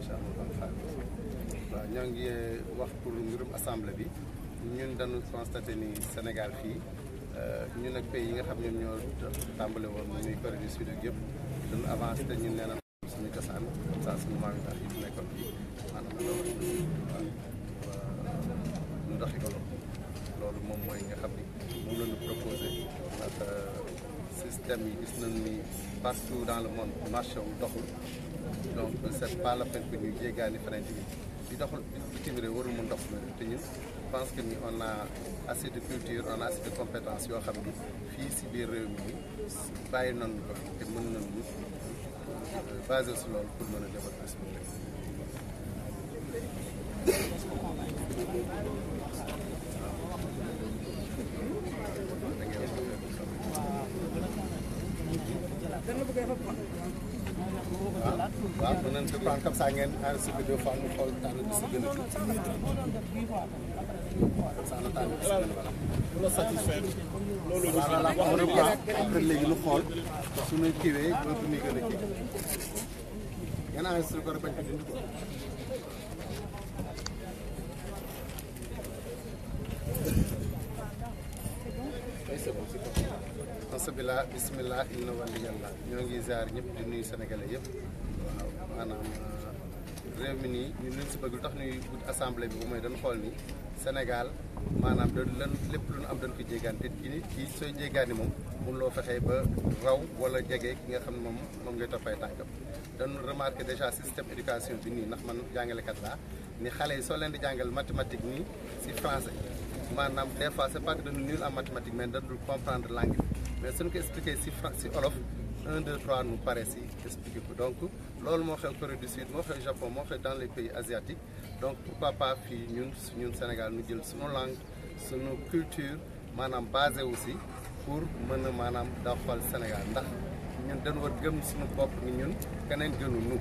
Cheikh Mouhamed Fall waaw ñoo ngi wax pour mbirum assemblée bi ñun dañu constaté ni Sénégal fii ñun ak pays yi nga xam ñoom ñoo tàmbale woon muy Corée du Sud ak yëpp dañu avancé te ñun nee na suñu cosaan comme ça suñu maam yi tax yi nekkoon fii maanaam ñu doxi ko loolu moom mooy nga xam ni moom la ñu proposé ndax système yi gis nañu ni partout dans le monde marché wu doxul donc c'est pas la peine que ñu jéggaani feneen bi doxul bitim réew warul mun dox te ñun je pense que ni on a assez de culture on a assez de compétences yoo xam ni fii si biir réew mi bàyyi nañu ko fi te mën nañu basé si loolu pour mën a développer suñu réew. waaw mën nañu ko prendre comme ça ngeen enregistré deux fois ñu xool tànn bi si gën a tuuti. comme ça na tànn bi si gën a voilà. après léegi ñu xool suñu kiiwee dootu muy gën a kii ngeen enregistré ko rek bañ ko dindi ko. asabila bismillah inna wali yàlla ñoo ngi ziar ñëpp di nuyu sénégalais yëpp waaw maanaam réew mi nii ñun luñ si bëgg lu tax ñuy wut assemblée bi bu mooy dañu xool ni Sénégal maanaam da lan lépp lu ñu am dañ ko jéggaan te kii sooy jéggaani moom mun loo fexee ba raw wala jege ki nga xam ne moom ngay toppay tànkam dañu remarqué déjà système éducation bi nii ndax man jàngalekat laa ni xale yi soo leen di jàngal mathématique nii si français maanaam des fois c'est pas que dañu nul en mathématique mais dañu comprendre langue mais suñu ko expliqué si olof 1 2 3 nu pare si expliqué ko donc loolu moo xew Corée du Sud moo xew Japon moo xew dans les pays asiatiques donc pourquoi pas fii ñun Sénégal ñu jël suñu langue suñu culture maanaam basé aussi pour mën a maanaam doxal Sénégal ndax ñun dañu war gëm suñu bopp ni ñun keneen gënu nu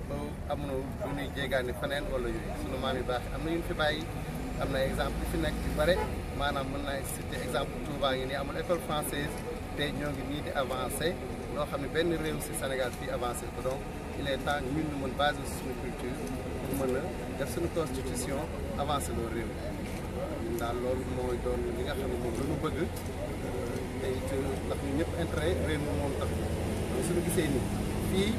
ba amuñu lu ñuy jéegaani feneen wala yooyu suñu maam yu baax am na ñu fi bàyyi am na exemple yu fi nekk yu bare maanaam mën naa citer exemple Touba ngi nii amul école française te ñoo ngi nii di avancé loo xam ne benn réew si Sénégal fii avancé ko donc il est temps ñun ñu mën basé suñu culture pour mën a def suñu constitution avancé loo réew ñun daal loolu mooy doon li nga xam ne moom la ñu bëgg te it ndax ñu ñëpp intérêt réew mi moom tax suñu gisee nii fii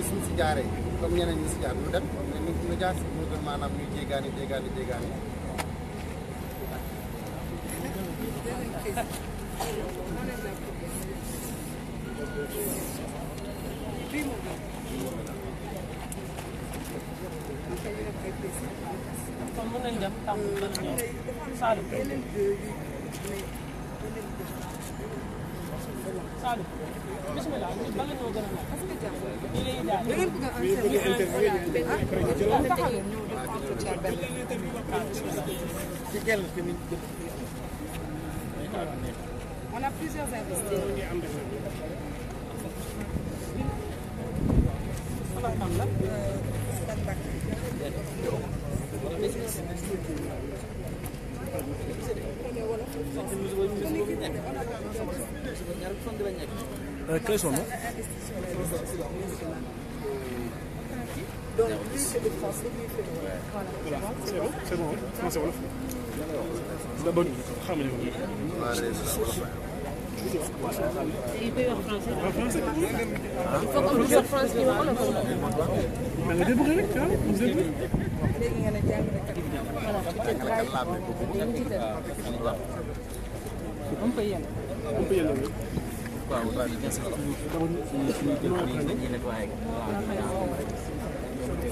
suñu si jaaree comme ñeneen ñi si jaar ñu dem ñu jaar si moo gën maanaam ñuy jéggaani. kon mën nañu dem tàmm Sadou Sadou bismillah bala ñoo gën a nag ñu lay daal on a plusieurs invités. Quel est son nom? Donc lui c'est le français, lui fait le voilà. C'est bon. Français wolof. D'abord xamuñu ko. il peut y avoir français. En français. Il faut qu'on puisse français ñu wax Mais nga débrouiller rek, ah, vous débrouillez. léegi nga ne jàngalekat on peut y aller. On peut y aller.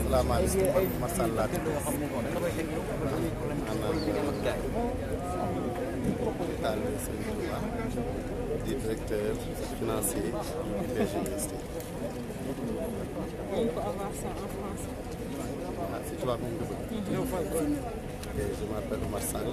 salaamaaleykum masalla di directeur financier du PGST. On peut avoir ça en français. Si tu vas bien, je m'appelle Omar Sall.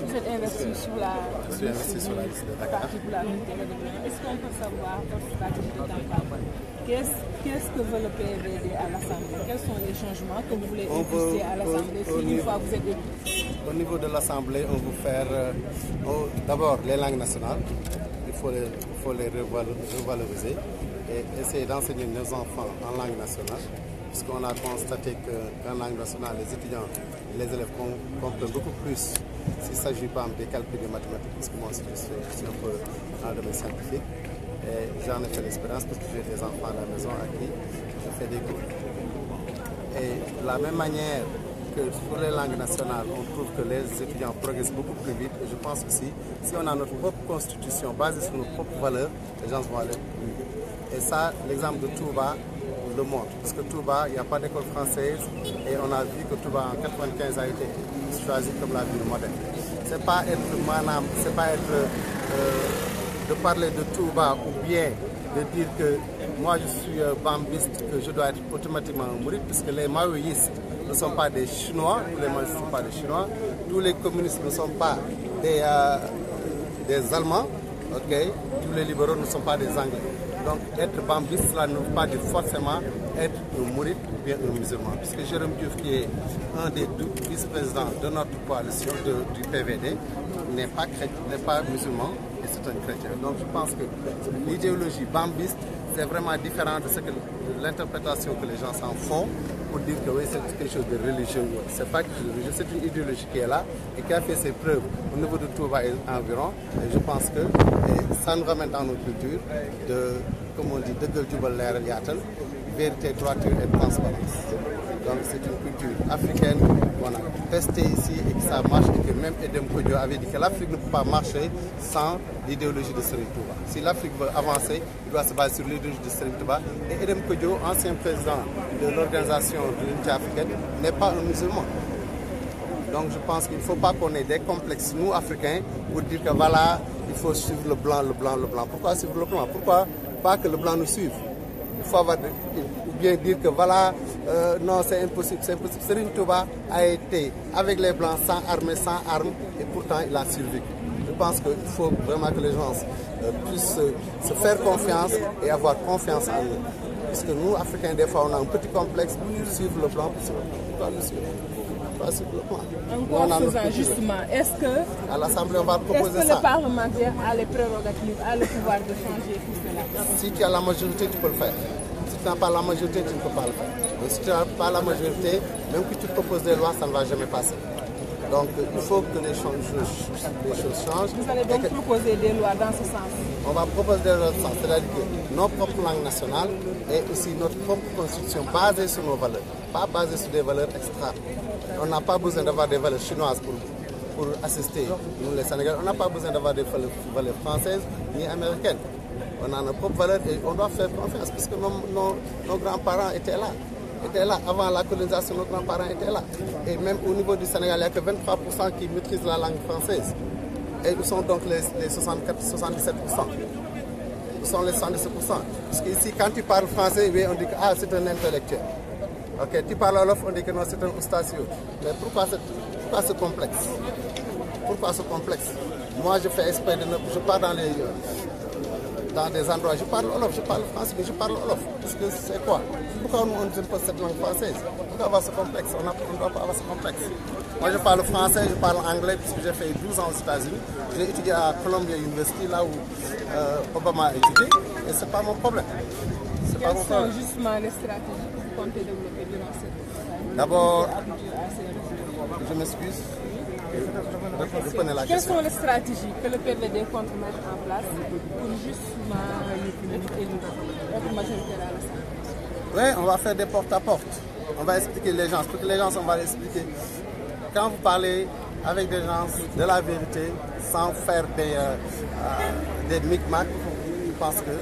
Vous êtes investi sur la... Je suis investi sur la liste de Dakar. Est-ce qu'on peut savoir votre stratégie de campagne? Qu'est-ce que veut le PVD à l'Assemblée? Quels sont les changements que vous voulez impulser à l'Assemblée si une fois vous êtes élu? Au niveau de l'Assemblée, on veut faire d'abord les langues nationales. Il faut les revaloriser et essayer d'enseigner nos enfants en langue nationale, puisqu'on a constaté qu'en langue nationale, les étudiants, les élèves comprennent beaucoup plus s'il s'agit pas des calculs de mathématiques, parce que moi je suis un peu dans le domaine scientifique. Et j'en ai fait l'expérience parce que j'ai des enfants à la maison à qui je fais des cours. Et de la même manière que pour les langues nationales, on trouve que les étudiants progressent beaucoup plus vite. Et je pense aussi, si on a notre propre constitution basée sur nos propres valeurs, les gens vont aller plus vite. Et ça, l'exemple de Touba le montre. Parce que Touba, il n'y a pas d'école française et on a vu que Touba en 1995 a été choisi comme la ville moderne. C'est pas de parler de Touba ou bien de dire que moi je suis bambiste, que je dois être automatiquement un mouride, puisque les maoïstes ne sont pas des Chinois, tous les maoïstes ne sont pas des Chinois, tous les communistes ne sont pas des Allemands, okay? Tous les libéraux ne sont pas des Anglais. Donc être bambiste, cela ne veut pas dire forcément être un mouride ou bien un musulman. Puisque Jérôme Diouf, qui est un des deux vice-présidents de notre coalition, du PVD, n'est pas musulman et c'est un chrétien. Donc je pense que l'idéologie bambiste, c'est vraiment différent de l'interprétation que les gens s'en font pour dire que oui, c'est quelque chose de religieux. C'est pas quelque chose de religieux, c'est une idéologie qui est là et qui a fait ses preuves au niveau de Touba et environ. Et je pense que ça nous ramène dans notre culture de, comme on dit, de Gueule Leral Yatal, vérité, droiture et transparence. Donc c'est une culture africaine qu'on a testée ici et que ça marche et que même Edem Kodjo avait dit que l'Afrique ne peut pas marcher sans l'idéologie de Serigne Touba. Si l'Afrique veut avancer, il doit se baser sur l'idéologie de Serigne Touba. Et Edem Kodjo, ancien président de l'Organisation de l'Unité africaine, n'est pas un musulman. Donc je pense qu'il ne faut pas qu'on ait des complexes, nous Africains, pour dire que voilà, il faut suivre le blanc, le blanc, le blanc. Pourquoi suivre le blanc? Pourquoi pas que le blanc nous suive? Il faut avoir ou bien dire que voilà, non c'est impossible, c'est impossible. Serigne Touba a été avec les blancs sans armée, sans armes, et pourtant il a survécu. Je pense qu'il faut vraiment que les gens puissent se faire confiance et avoir confiance en eux. Parce que nous, Africains, des fois, on a un petit complexe pour suivre le blanc, pour le suivre. Encore faisant justement, est-ce que à l'Assemblée on va proposer le parlementaire a les prérogatives, a le pouvoir de changer tout cela? Si tu as la majorité, tu peux le faire. Si tu n'as pas la majorité, tu ne peux pas le faire. Mais si tu n'as pas la majorité, même que tu proposes des lois, ça ne va jamais passer. Donc il faut que les choses changent. Vous allez donc proposer des lois dans ce sens? On va proposer des lois dans ce sens, c'est-à-dire que nos propres langues nationales et aussi notre propre constitution basée sur nos valeurs, pas basée sur des valeurs extra. On n'a pas besoin d'avoir des valeurs chinoises pour assister, nous les Sénégalais. On n'a pas besoin d'avoir des valeurs françaises ni américaines. On a nos propres valeurs et on doit faire confiance puisque nos grands-parents étaient là. Avant la colonisation, nos grands-parents étaient là. Et même au niveau du Sénégal, il n'y a que 23% qui maîtrisent la langue française. Et où sont donc les 77%? Où sont les 77%? Parce qu'ici, quand tu parles français, oui, on dit que ah, c'est un intellectuel. Ok, tu parles Wolof, on dit que non, c'est un oustachio. Mais pourquoi ce complexe? Pourquoi ce complexe? Moi, je fais exprès je pars dans des endroits, je parle Wolof, je parle français, mais je parle Wolof. Parce que c'est quoi? Pourquoi on impose cette langue française? Pourquoi avoir ce complexe? On ne doit pas avoir ce complexe. Moi, je parle français, je parle anglais, puisque j'ai fait 12 ans aux États-Unis. J'ai étudié à Columbia University, là où Obama a étudié, et ce n'est pas mon problème. Quelles sont justement les stratégies que vous comptez développer durant cette campagne? D'abord, je m'excuse. Reprenez la question. Quelles sont les stratégies que le PVD compte mettre en place pour justement être majoritaire à l'Assemblée? Oui, on va faire des porte-à-porte. On va expliquer les gens. Pour que les gens, on va expliquer. Quand vous parlez avec des gens de la vérité, sans faire des micmacs, je pense que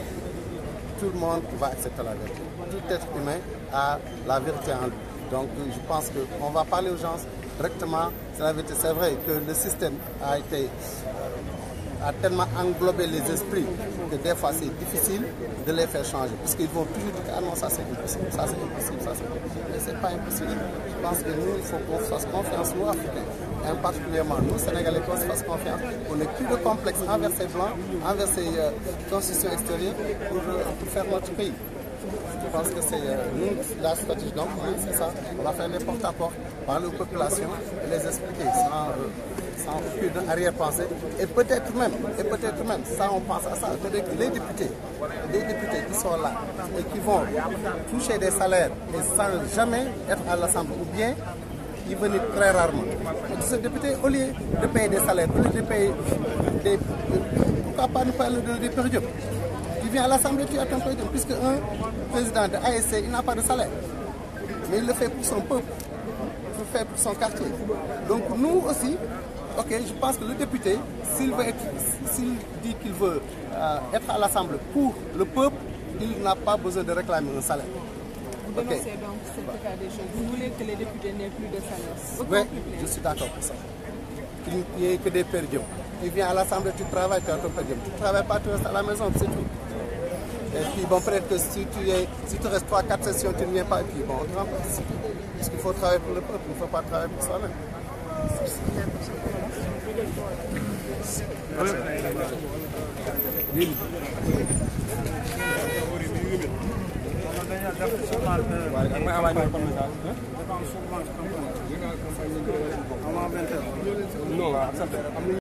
tout le monde va accepter la vérité. Tout être humain a la vérité en lui. Donc je pense qu'on va parler aux gens directement. C'est la vérité. C'est vrai que le système a tellement englobé les esprits que des fois c'est difficile de les faire changer. Parce qu'ils vont toujours dire ah non, ça c'est impossible, ça c'est impossible, ça c'est impossible. Mais c'est pas impossible. Je pense que nous, il faut qu'on fasse confiance, nous Africains, et particulièrement nous Sénégalais, qu'on se fasse confiance. On n'ait plus de complexe envers ces blancs, envers ces constitutions extérieures pour faire notre pays. Je pense que c'est nous, la stratégie. Donc, c'est ça. On va faire des porte-à-porte. parler aux populations et les expliquer sans aucune arrière-pensée. Et peut-être même, ça on pense à ça, que les députés qui sont là et qui vont toucher des salaires et sans jamais être à l'Assemblée, ou bien ils viennent très rarement. Et ces députés, au lieu de payer des salaires, au lieu de payer des... Pourquoi pas nous parler des périodes? Il vient à l'Assemblée, tu as ton période, puisque un président de ASC, il n'a pas de salaire. Mais il le fait pour son peuple, il le fait pour son quartier. Donc nous aussi, ok, je pense que le député, s'il dit qu'il veut être à l'Assemblée pour le peuple, il n'a pas besoin de réclamer un salaire. Vous dénoncez donc cet état des choses. Vous voulez que les députés n'aient plus de salaire? Oui, je suis d'accord pour ça. Qu'il n'y ait que des périodes. Tu viens à l'Assemblée, tu travailles, tu as ton période. Tu ne travailles pas, tu restes à la maison, c'est tout. Et puis bon, peut-être que si tu restes 3-4 sessions, tu ne viens pas, et puis bon, on te remplace. Parce qu'il faut travailler pour le peuple, il ne faut pas travailler pour soi-même. Non,